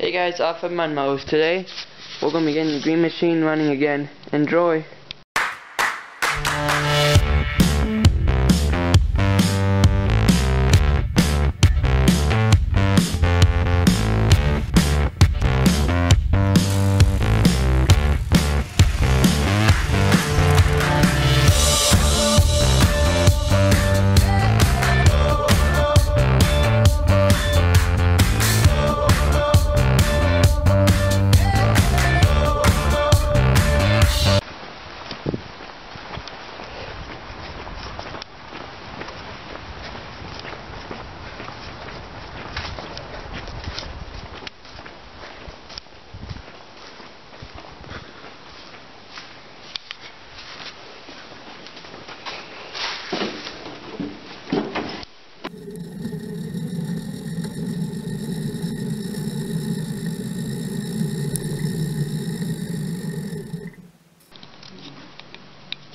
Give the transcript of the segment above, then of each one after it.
Hey guys, Offroad MudMowers. Today we're going to be getting the green machine running again. Enjoy!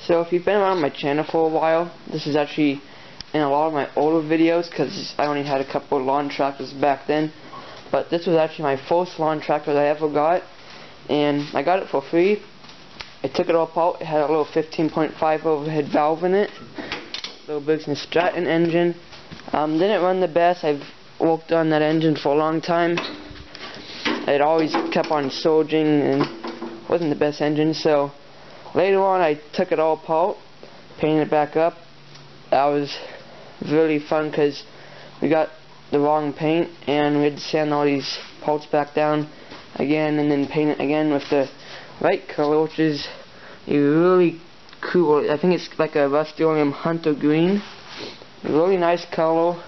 So if you've been around my channel for a while, this is actually in a lot of my older videos because I only had a couple of lawn tractors back then. But this was actually my first lawn tractor that I ever got, and I got it for free. I took it all apart. It had a little 15.5 overhead valve in it, little Briggs & Stratton engine. Didn't run the best. I've worked on that engine for a long time. It always kept on surging and wasn't the best engine, so later on I took it all apart, painted it back up. That was really fun because we got the wrong paint and we had to sand all these parts back down again and then paint it again with the right color, which is a really cool, I think it's like a Rust-Oleum Hunter Green. A really nice color.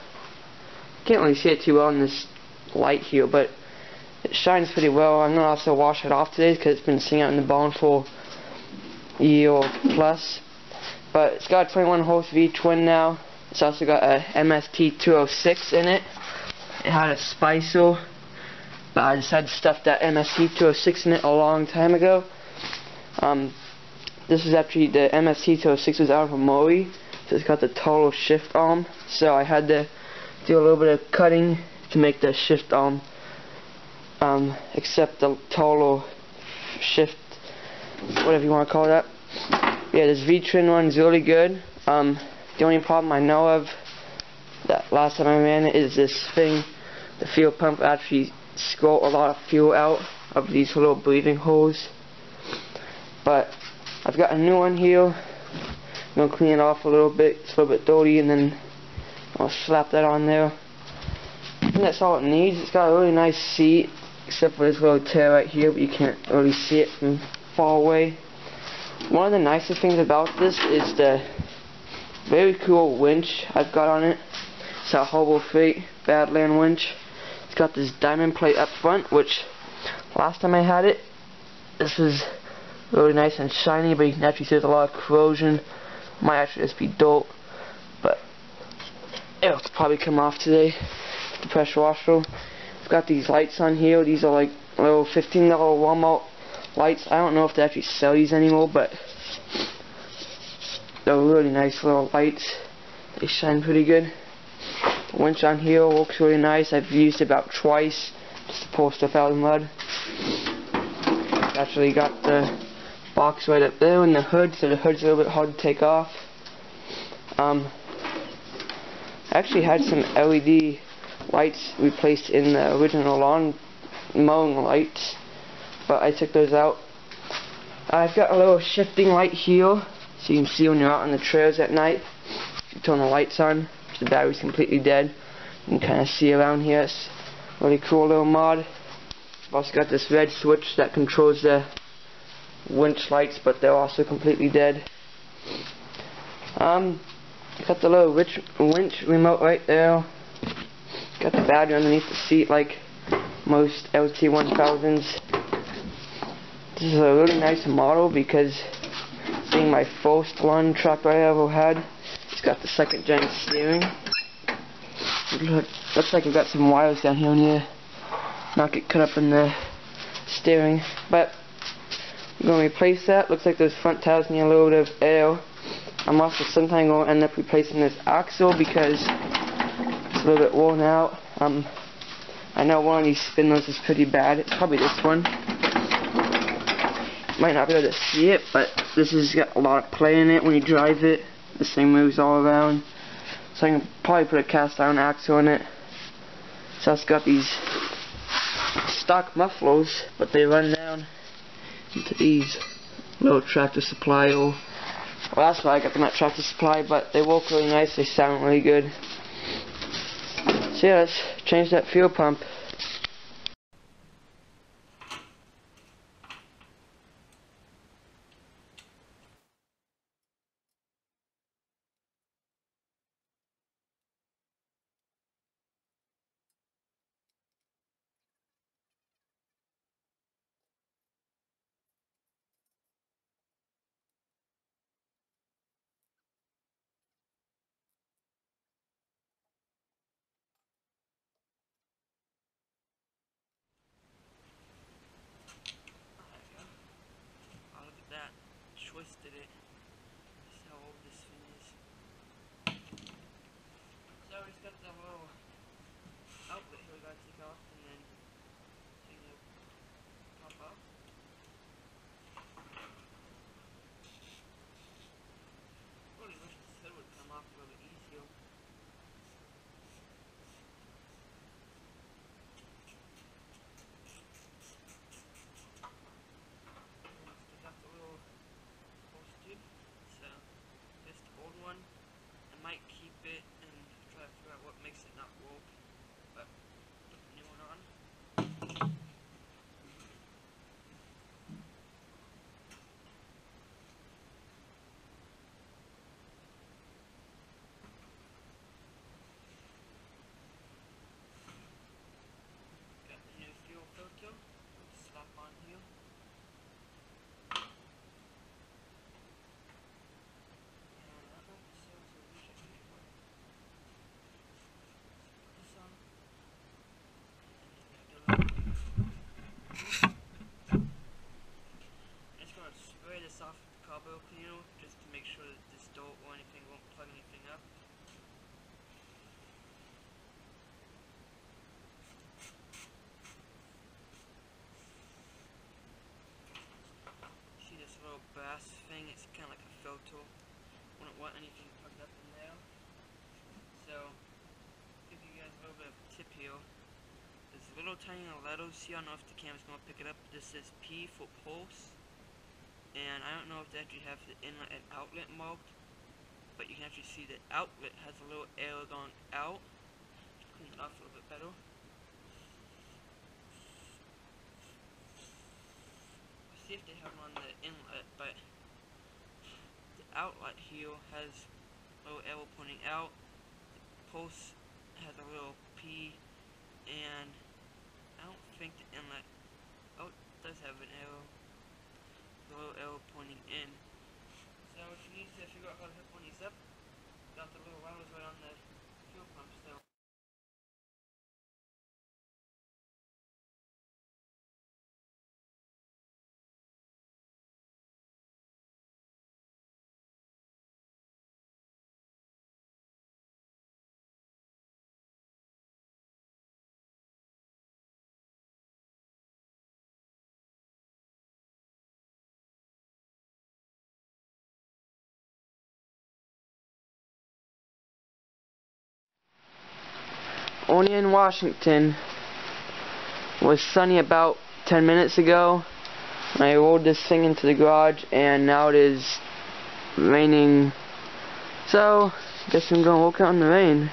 Can't really see it too well in this light here, but it shines pretty well. I'm going to also wash it off today because it's been sitting out in the barn for a year plus. But it's got a 21 horse V-twin now. It's also got a MST 206 in it. It had a spicer, but I decided to stuff that MST 206 in it a long time ago. This is actually the MST 206 was out of a Mori, so it's got the total shift arm. So I had to do a little bit of cutting to make the shift arm accept the total shift, whatever you want to call that. Yeah, this V-twin runs really good. The only problem I know of that last time I ran it is this thing, the fuel pump actually squirt a lot of fuel out of these little breathing holes. But I've got a new one here. I'm going to clean it off a little bit. It's a little bit dirty, and then I'll slap that on there. I think that's all it needs. It's got a really nice seat, except for this little tear right here, but you can't really see it from far away. One of the nicest things about this is the very cool winch I've got on it. It's a Harbor Freight Badland winch. It's got this diamond plate up front, which last time I had it, this was really nice and shiny, but you can actually see there's a lot of corrosion. Might actually just be dirt, but it'll probably come off today with the pressure washer. I've got these lights on here. These are like little $15 Walmart lights. I don't know if they actually sell these anymore, but they're really nice little lights. They shine pretty good. The winch on here works really nice. I've used it about twice just to pull stuff out of the mud. Actually got the box right up there in the hood, so the hood's a little bit hard to take off. I actually had some LED lights replaced in the original lawn mowing lights, but I took those out. I've got a little shifting light here, so you can see when you're out on the trails at night. If you turn the lights on, the battery's completely dead. You can kind of see around here. It's a really cool little mod. I've also got this red switch that controls the winch lights, but they're also completely dead. Got the little winch remote right there. Got the battery underneath the seat like most LT1000s. This is a really nice model because being my first lawn tractor I ever had, it's got the 2nd gen steering. Looks like I've got some wires down here and here. Not get cut up in the steering, but I'm going to replace that. Looks like those front tires need a little bit of air. I'm also sometime going to end up replacing this axle because it's a little bit worn out. I know one of these spindles is pretty bad. It's probably this one. Might not be able to see it, but this has got a lot of play in it when you drive it. This thing moves all around. So I can probably put a cast iron axle in it. So it's got these stock mufflers, but they run down into these little Tractor Supply. Well, that's why I got them at Tractor Supply, but they work really nice. They sound really good. So yeah, let's change that fuel pump. Oh, look at that. Twisted it. That's how old this thing is. So it's got the little outlet here we gotta take off, and then thing will pop up. Really wish this hood would come off a little easier. Stick out the little hose tube. So this the old one. I might keep it and try to figure out what makes it not work. But put the new one on. Got the new fuel filter. Slap on here. Spray this off with the carburetor cleaner just to make sure that this dirt or anything won't plug anything up. See this little brass thing? It's kind of like a filter. Wouldn't want anything plugged up in there. So, give you guys a little bit of a tip here. There's little tiny letters here. I don't know if the camera's going to pick it up. This says P for pulse. And I don't know if they actually have the inlet and outlet marked, but you can actually see the outlet has a little arrow going out. Clean it off a little bit better. See if they have one on the inlet, but the outlet here has a little arrow pointing out. The pulse has a little P, and I don't think the inlet, oh, it does have an arrow. The little arrow pointing in. So if you need to figure out how to hook one of these up, got the little wires right on the fuel pump still. Only in Washington. Was sunny about 10 minutes ago. I rolled this thing into the garage and now it is raining. So, guess I'm gonna walk out in the rain.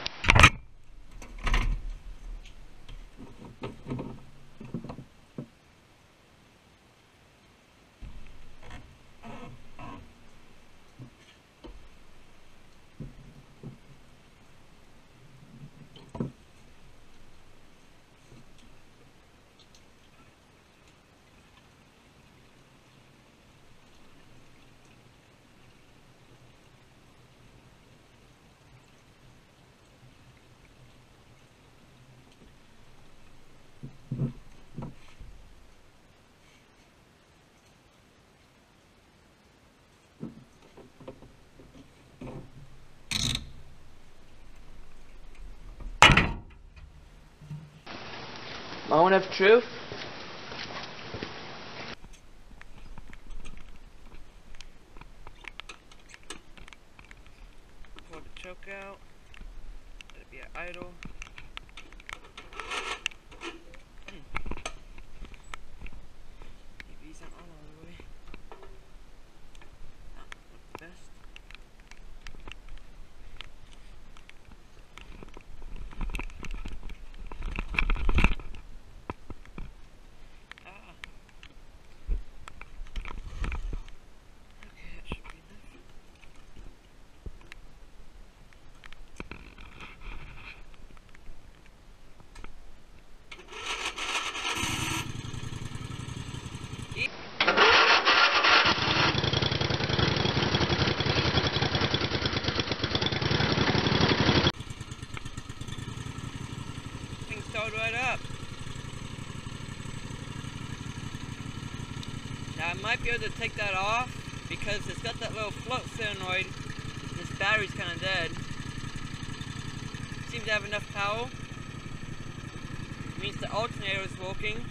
Moment of truth. Pull the choke out. Let it be at idle. Maybe he's not all the way. Not the best. Right up. Now I might be able to take that off because it's got that little float solenoid. This battery's kind of dead. Seems to have enough power. Means the alternator is working.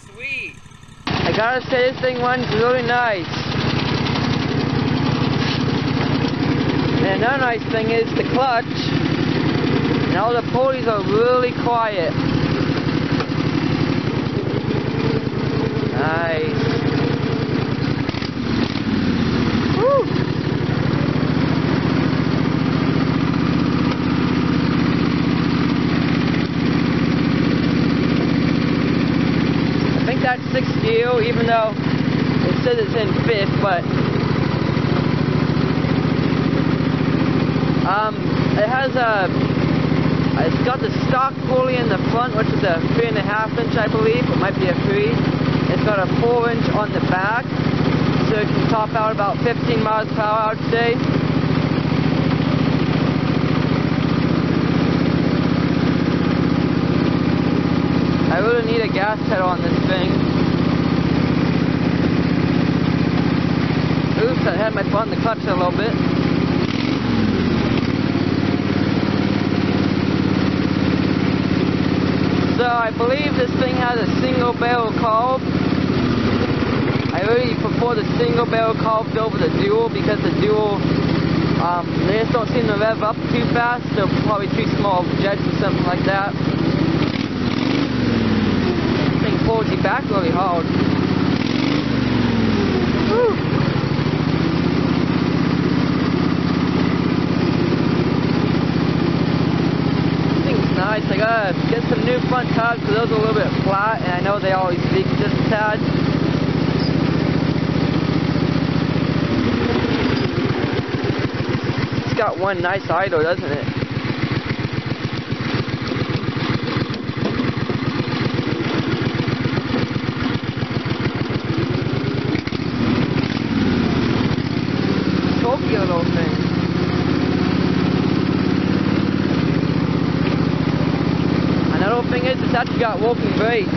Sweet. I gotta say this thing runs really nice. And another nice thing is the clutch, and all the pulleys are really quiet. Nice. Woo. I think that's 6th gear, even though it says it's in 5th, but it has it's got the stock pulley in the front, which is a 3.5 inch, I believe. It might be a 3. It's got a 4 inch on the back, so it can top out about 15 miles per hour, I'd say. I really need a gas pedal on this thing. Oops, I had my foot on the clutch a little bit. So I believe this thing has a single barrel carb. I really prefer the single barrel carbs over the dual because the dual, they just don't seem to rev up too fast. They're probably too small jets or something like that. This thing pulls you back really hard. Whew. Nice. I gotta get some new front tires because those are a little bit flat, and I know they always leak just a tad. It's got one nice idle, doesn't it? Torquey little thing. Another thing is, it's actually got walking brakes.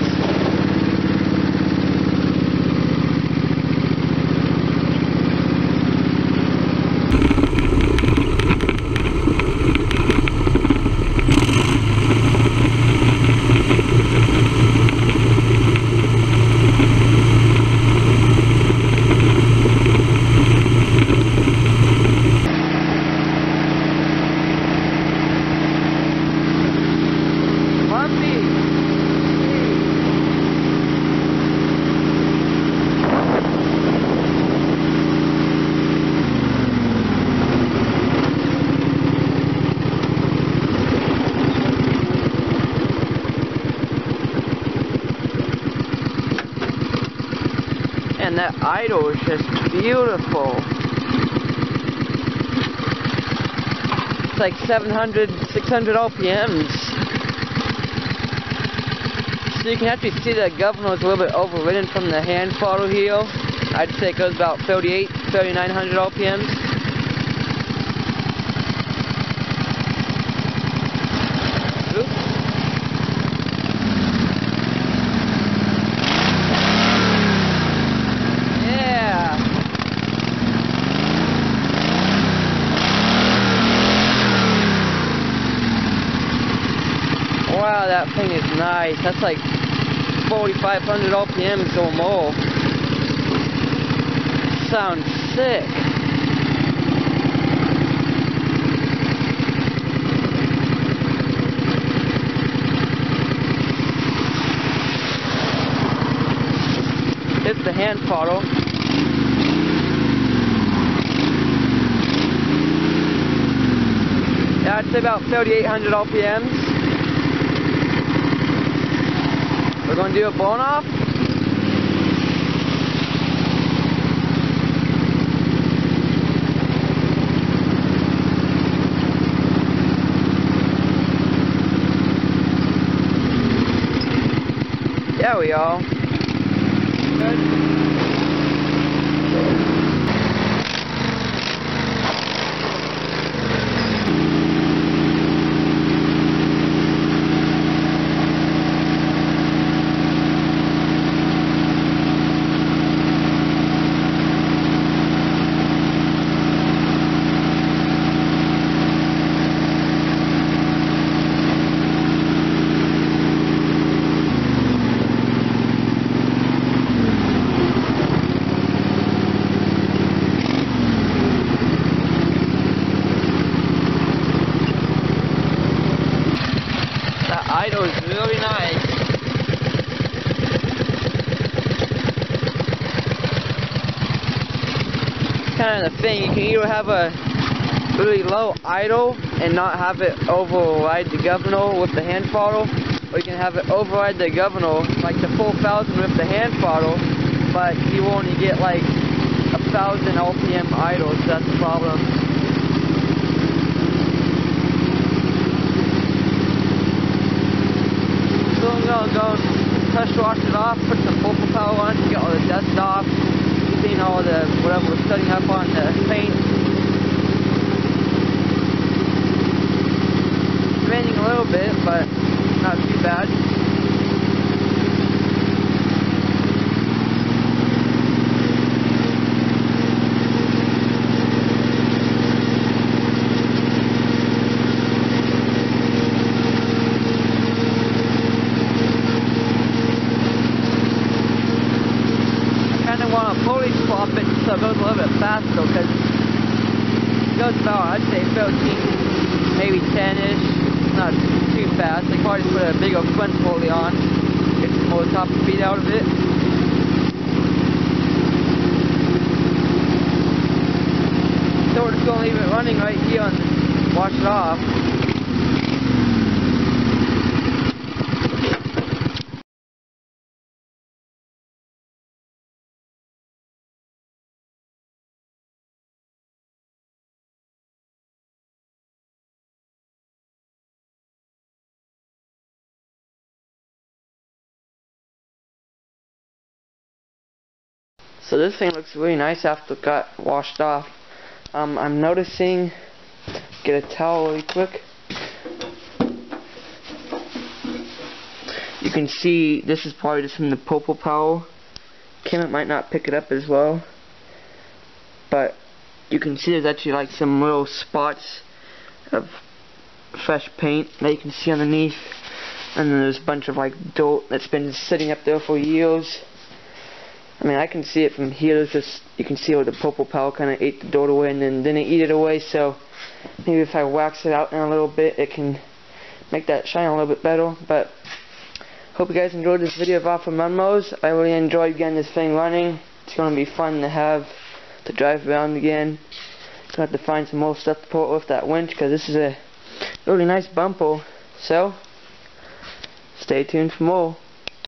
And that idle is just beautiful. It's like 700, 600 RPMs. So you can actually see that governor is a little bit overridden from the hand throttle here. I'd say it goes about 3,900 RPMs. Wow, that thing is nice. That's like 4,500 RPMs or more. Sounds sick. It's the hand throttle. Yeah, I'd say about 3,800 RPMs. We're going to do a bone off. There we are. Good. Idle is really nice. Kind of the thing, you can either have a really low idle and not have it override the governor with the hand throttle, or you can have it override the governor like the 4,000 with the hand throttle, but you only get like 1,000 RPM idle, so that's the problem. Go pressure wash it off, put some purple power on it to get all the dust off, clean all the whatever was setting up on the paint. It's raining a little bit, but not too bad. Fully swap it so it goes a little bit faster, because it goes about, I'd say 13, maybe 10-ish, not too fast. They probably just put a bigger front pulley on, get some more top speed out of it. So we're just going to leave it running right here and wash it off. So this thing looks really nice after it got washed off. I'm noticing, get a towel really quick. You can see this is probably just from the purple towel. Camera might not pick it up as well, but you can see there's actually like some little spots of fresh paint that you can see underneath, and then there's a bunch of like dirt that's been sitting up there for years. I mean, I can see it from here. There's just, you can see where the purple powder kind of ate the dirt away and then didn't eat it away. So maybe if I wax it out in a little bit, it can make that shine a little bit better. But hope you guys enjoyed this video of Offroad MudMowers. I really enjoyed getting this thing running. It's going to be fun to drive around again. Gonna have to find some more stuff to put with that winch, because this is a really nice bumper. So stay tuned for more.